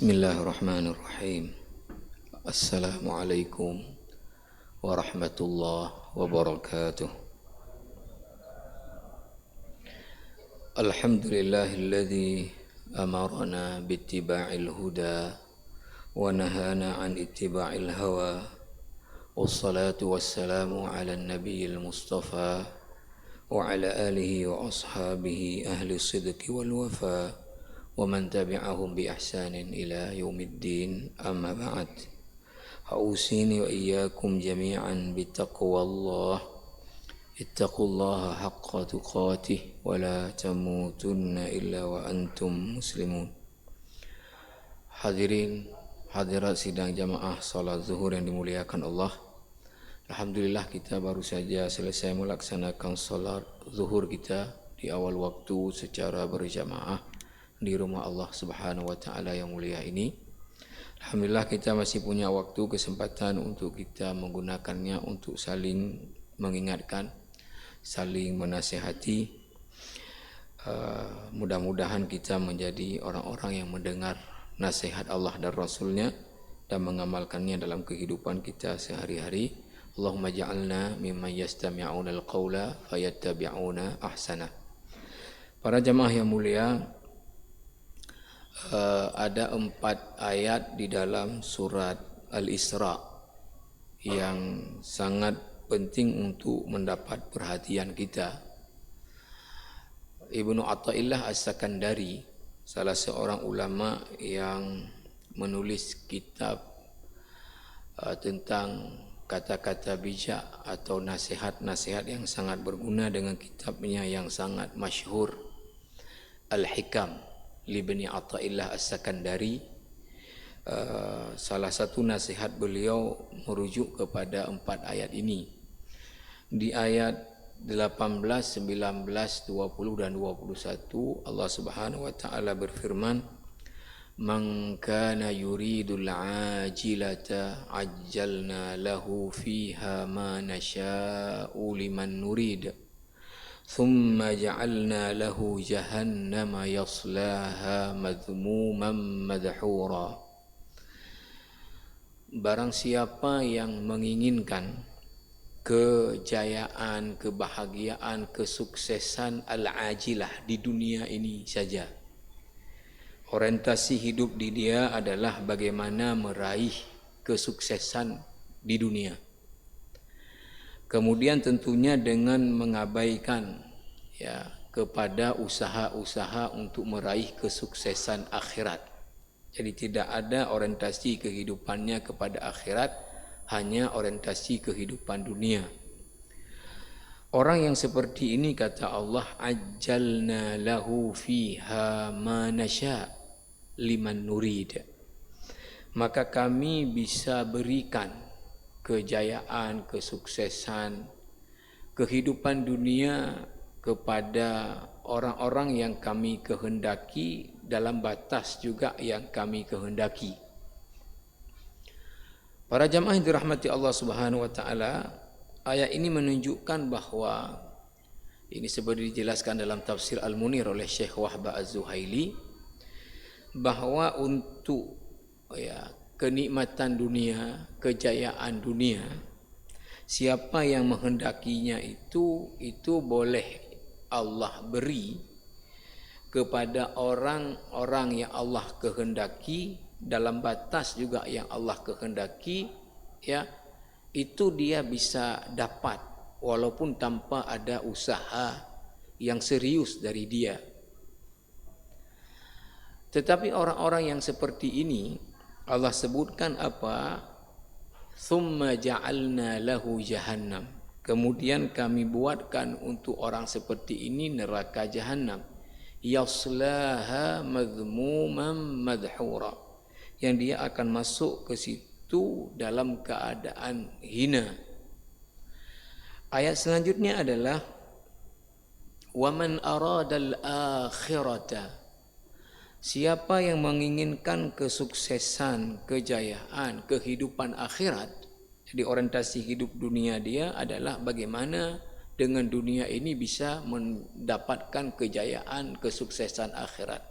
Bismillahirrahmanirrahim. Assalamualaikum warahmatullahi wabarakatuh. Alhamdulillahilladzi amarna bittiba'il huda wa nahana an ittiba'il hawa. Wassalatu wassalamu ala nabiyil mustafa wa ala alihi wa ashabihi ahli sidqi wal wafa wa man tabi'ahum bi ihsanin ila yaumiddin, amma ba'd. Ausini wa iyyakum jami'an bittaqwallah. Ittaqullaha haqqa tuqatih wa la tamutunna illa wa antum muslimun. Hadirin hadirat sidang jamaah salat zuhur yang dimuliakan Allah. Alhamdulillah kita baru saja selesai melaksanakan salat zuhur kita di awal waktu secara berjamaah di rumah Allah Subhanahu wa taala yang mulia ini. Alhamdulillah kita masih punya waktu, kesempatan untuk kita menggunakannya untuk saling mengingatkan, saling menasihati. Mudah-mudahan kita menjadi orang-orang yang mendengar nasihat Allah dan Rasulnya dan mengamalkannya dalam kehidupan kita sehari-hari. Allahumma ja'alna mimman yastami'una al-qawla fayattabi'una ahsana. Para jamaah yang mulia, ada 4 ayat di dalam surat Al-Isra yang sangat penting untuk mendapat perhatian kita. Ibnu Athaillah As-Sakandari, salah seorang ulama yang menulis kitab tentang kata-kata bijak atau nasihat-nasihat yang sangat berguna dengan kitabnya yang sangat masyhur Al-Hikam Ibnu Athaillah As-Sakandari. Salah satu nasihat beliau merujuk kepada 4 ayat ini. Di ayat 18, 19, 20 dan 21 Allah Subhanahu wa taala berfirman, "Man kana yuridul ajilata ajjalna lahu fiha ma nasha'u liman nurid. Thumma ja'alna lahu jahannama yaslaha madhmuman madhura." Barang siapa yang menginginkan kejayaan, kebahagiaan, kesuksesan al-ajilah di dunia ini saja, orientasi hidup di dia adalah bagaimana meraih kesuksesan di dunia. Kemudian tentunya dengan mengabaikan kepada usaha-usaha untuk meraih kesuksesan akhirat. Jadi tidak ada orientasi kehidupannya kepada akhirat, hanya orientasi kehidupan dunia. Orang yang seperti ini, kata Allah, ajjalna lahu fiha ma nasya liman nurid. Maka kami bisa berikan kejayaan, kesuksesan, kehidupan dunia kepada orang-orang yang kami kehendaki dalam batas juga yang kami kehendaki. Para jamaah yang dirahmati Allah Subhanahu wa taala, ayat ini menunjukkan bahwa ini seperti dijelaskan dalam tafsir Al-Munir oleh Syekh Wahbah Az-Zuhaili, bahwa untuk kenikmatan dunia, kejayaan dunia, siapa yang menghendakinya itu boleh Allah beri kepada orang-orang yang Allah kehendaki dalam batas juga yang Allah kehendaki, itu dia bisa dapat walaupun tanpa ada usaha yang serius dari dia. Tetapi orang-orang yang seperti ini Allah sebutkan apa? Thumma ja'alna lahu jahannam. Kemudian kami buatkan untuk orang seperti ini neraka jahannam. Yaslaha madhmuman madhura. Yang dia akan masuk ke situ dalam keadaan hina. Ayat selanjutnya adalah wa man aradal akhirata. Siapa yang menginginkan kesuksesan, kejayaan, kehidupan akhirat, jadi orientasi hidup dunia dia adalah bagaimana dengan dunia ini bisa mendapatkan kejayaan, kesuksesan akhirat.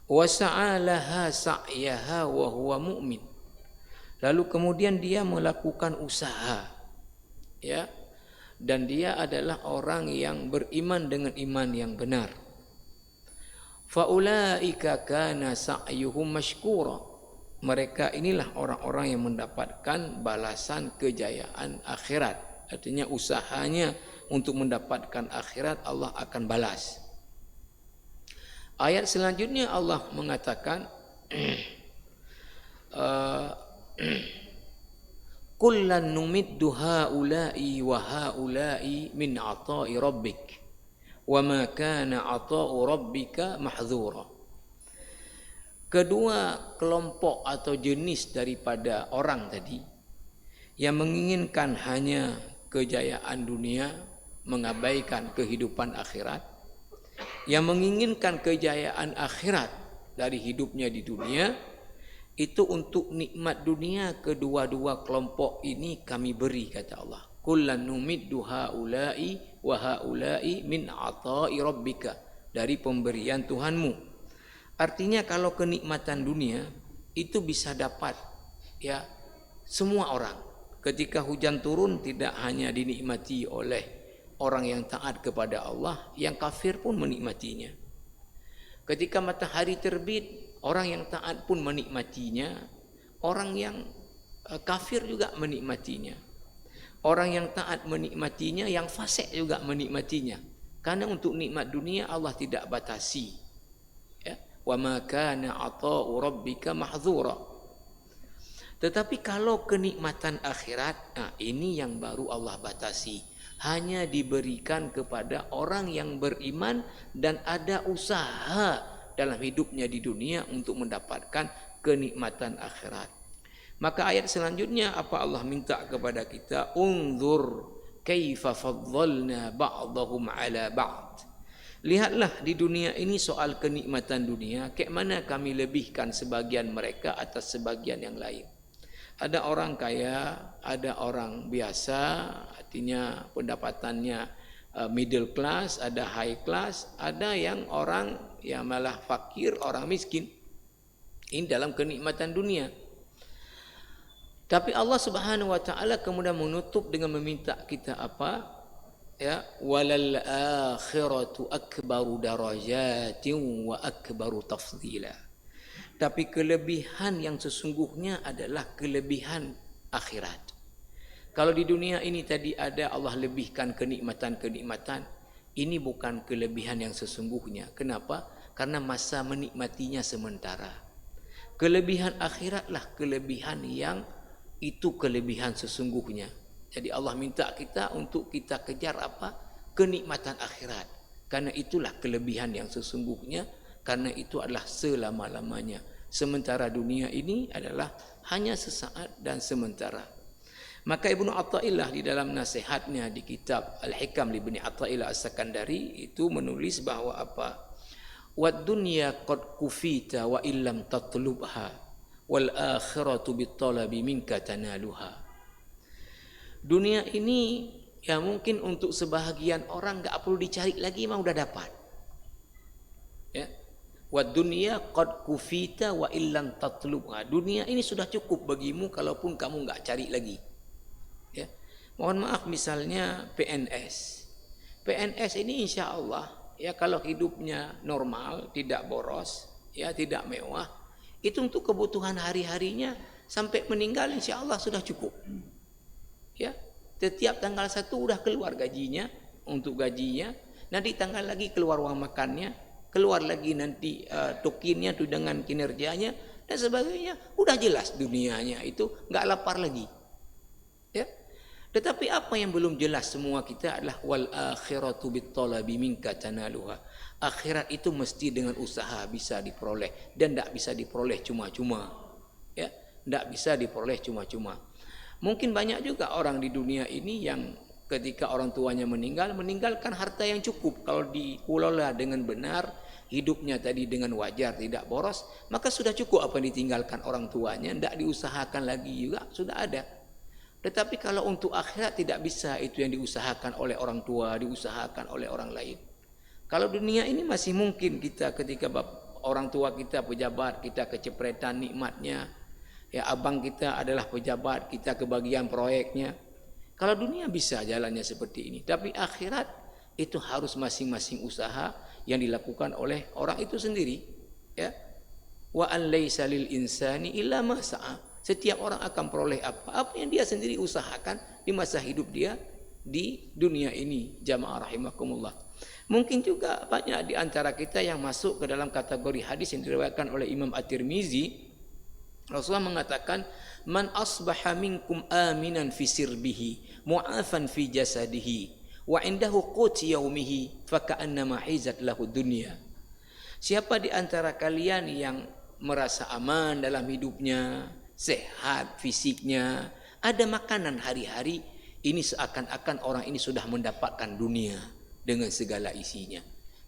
wa sa'alaha sa'yaha wa huwa mu'min. Lalu kemudian dia melakukan usaha, ya, dan dia adalah orang yang beriman dengan iman yang benar. Faulaika kana sa'yuhum mashkura. Mereka inilah orang-orang yang mendapatkan balasan kejayaan akhirat. Artinya usahanya untuk mendapatkan akhirat Allah akan balas. Ayat selanjutnya Allah mengatakan kullan numiddu haula'i wa haula'i min 'ata'i rabbik wa ma kana 'ata'u rabbika mahdzura. Kedua kelompok atau jenis daripada orang tadi yang menginginkan hanya kejayaan dunia, mengabaikan kehidupan akhirat, yang menginginkan kejayaan akhirat dari hidupnya di dunia, itu untuk nikmat dunia kedua-dua kelompok ini kami beri, kata Allah. Kullan numiddu haula'i wa haula'i min 'ata'i rabbika, dari pemberian Tuhanmu. Artinya kalau kenikmatan dunia itu bisa dapat, ya, semua orang. Ketika hujan turun tidak hanya dinikmati oleh orang yang taat kepada Allah, yang kafir pun menikmatinya. Ketika matahari terbit, orang yang taat pun menikmatinya, orang yang kafir juga menikmatinya. Orang yang taat menikmatinya, yang fasik juga menikmatinya. Karena untuk nikmat dunia Allah tidak batasi. Ya, wa ma kana 'ata'u rabbika mahdzura. Tetapi kalau kenikmatan akhirat, nah ini yang baru Allah batasi. Hanya diberikan kepada orang yang beriman dan ada usaha dalam hidupnya di dunia untuk mendapatkan kenikmatan akhirat. Maka ayat selanjutnya apa Allah minta kepada kita? Unzur kaifa faddalna ba'dahum 'ala ba'd. Lihatlah di dunia ini soal kenikmatan dunia, kayak mana kami lebihkan sebagian mereka atas sebagian yang lain. Ada orang kaya, ada orang biasa, artinya pendapatannya middle class, ada high class, ada yang orang yang malah fakir, orang miskin. Ini dalam kenikmatan dunia. Tapi Allah Subhanahu wa taala kemudian menutup dengan meminta kita apa? Ya, walal akhiratu akbaru darajatin wa akbaru tafdila. Tapi kelebihan yang sesungguhnya adalah kelebihan akhirat. Kalau di dunia ini tadi ada Allah lebihkan kenikmatan-kenikmatan, ini bukan kelebihan yang sesungguhnya. Kenapa? Karena masa menikmatinya sementara. Kelebihan akhiratlah kelebihan yang itu kelebihan sesungguhnya. Jadi Allah minta kita untuk kita kejar apa? Kenikmatan akhirat. Karena itulah kelebihan yang sesungguhnya. Karena itu adalah selama-lamanya. Sementara dunia ini adalah hanya sesaat dan sementara. Maka Ibnu Athaillah di dalam nasihatnya di kitab Al-Hikam li Ibnu Athaillah As-Sakandari itu menulis bahwa apa? Wad dunya qad kufita wa illam tatlubha wal akhiratu bitalabi minka tanaluha. Dunia ini ya mungkin untuk sebahagian orang enggak perlu dicari lagi, mah udah dapat. Ya. Wa dunya qad kufita wa illam tatlubha. Dunia ini sudah cukup bagimu kalaupun kamu enggak cari lagi. Ya. Mohon maaf misalnya PNS. PNS ini insya Allah ya kalau hidupnya normal, tidak boros, ya tidak mewah, itu untuk kebutuhan hari-harinya sampai meninggal insya Allah sudah cukup. Ya, setiap tanggal 1 udah keluar gajinya untuk gajinya, nanti tanggal lagi keluar uang makannya, keluar lagi nanti tokinnya tuh dengan kinerjanya dan sebagainya, udah jelas dunianya itu nggak lapar lagi. Ya. Tetapi apa yang belum jelas semua kita adalah wal akhiratu bittalabi minka tanaluha. Akhirat itu mesti dengan usaha bisa diperoleh dan tidak bisa diperoleh cuma-cuma. Ya, tidak bisa diperoleh cuma-cuma. Mungkin banyak juga orang di dunia ini yang ketika orang tuanya meninggalkan harta yang cukup. Kalau dikelola dengan benar, hidupnya tadi dengan wajar, tidak boros, maka sudah cukup apa yang ditinggalkan orang tuanya, tidak diusahakan lagi juga sudah ada. Tetapi kalau untuk akhirat tidak bisa itu yang diusahakan oleh orang tua, diusahakan oleh orang lain. Kalau dunia ini masih mungkin kita ketika orang tua kita pejabat, kita kecepretan nikmatnya. Ya, abang kita adalah pejabat, kita kebagian proyeknya. Kalau dunia bisa jalannya seperti ini, tapi akhirat itu harus masing-masing usaha yang dilakukan oleh orang itu sendiri. Ya, wa an laisa lil insani illa ma sa'a. Setiap orang akan peroleh apa yang dia sendiri usahakan di masa hidup dia di dunia ini. Jamaah rahimakumullah. Mungkin juga banyak di antara kita yang masuk ke dalam kategori hadis yang diriwayatkan oleh Imam At-Tirmizi. Rasulullah mengatakan, man asbaha minkum aminan fi sirbihi mu'afan fi jasadihi wa indahu qut yaumihi fa ka'annama hizat lahu dunya. Siapa di antara kalian yang merasa aman dalam hidupnya, sehat fisiknya, ada makanan hari-hari, ini seakan-akan orang ini sudah mendapatkan dunia dengan segala isinya.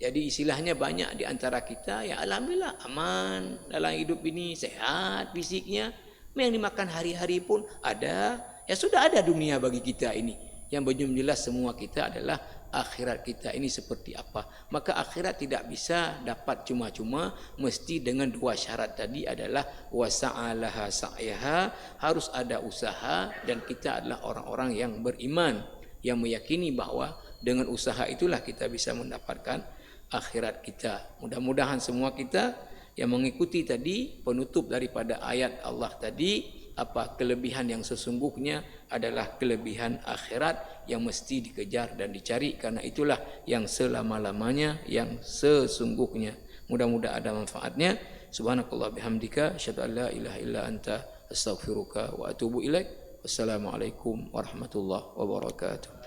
Jadi istilahnya banyak di antara kita yang alhamdulillah aman dalam hidup ini, sehat fisiknya, yang dimakan hari-hari pun ada, ya sudah ada dunia bagi kita ini. Yang belum jelas semua kita adalah akhirat kita ini seperti apa. Maka akhirat tidak bisa dapat cuma-cuma, mesti dengan dua syarat tadi adalah wasa'alaha sa'yaha, harus ada usaha, dan kita adalah orang-orang yang beriman, yang meyakini bahwa dengan usaha itulah kita bisa mendapatkan akhirat kita. Mudah-mudahan semua kita yang mengikuti tadi penutup daripada ayat Allah tadi, apa kelebihan yang sesungguhnya adalah kelebihan akhirat yang mesti dikejar dan dicari, karena itulah yang selama-lamanya, yang sesungguhnya. Mudah-mudahan ada manfaatnya. Subhanakallah bihamdika asyhadu an la ilaha illa anta astaghfiruka wa atubu ilaik. Wassalamualaikum warahmatullahi wabarakatuh.